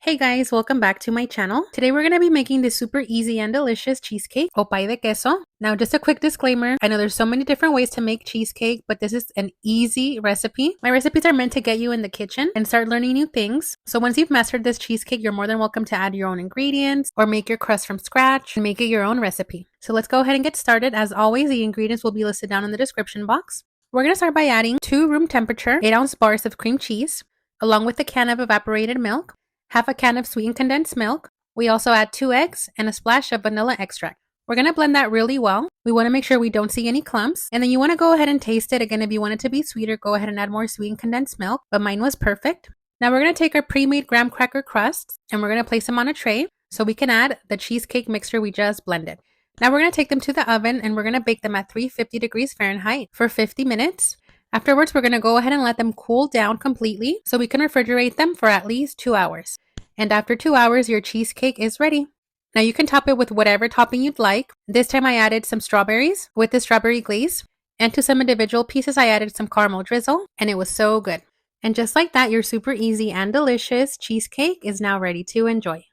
Hey guys, welcome back to my channel. Today we're going to be making this super easy and delicious cheesecake o pie de queso. Now just a quick disclaimer, I know there's so many different ways to make cheesecake, but this is an easy recipe. My recipes are meant to get you in the kitchen and start learning new things. So once you've mastered this cheesecake, you're more than welcome to add your own ingredients or make your crust from scratch and make it your own recipe. So let's go ahead and get started. As always, the ingredients will be listed down in the description box. We're going to start by adding 2 room temperature 8-ounce bars of cream cheese, along with a can of evaporated milk, half a can of sweetened condensed milk. We also add 2 eggs and a splash of vanilla extract. We're going to blend that really well. We want to make sure we don't see any clumps. And then you want to go ahead and taste it. Again, if you want it to be sweeter, go ahead and add more sweetened condensed milk, but mine was perfect. Now we're going to take our pre-made graham cracker crusts and we're going to place them on a tray so we can add the cheesecake mixture we just blended. Now we're going to take them to the oven and we're going to bake them at 350 degrees Fahrenheit for 50 minutes. Afterwards, we're going to go ahead and let them cool down completely so we can refrigerate them for at least 2 hours. And after 2 hours, your cheesecake is ready. Now you can top it with whatever topping you'd like. This time I added some strawberries with the strawberry glaze. And to some individual pieces, I added some caramel drizzle. And it was so good. And just like that, your super easy and delicious cheesecake is now ready to enjoy.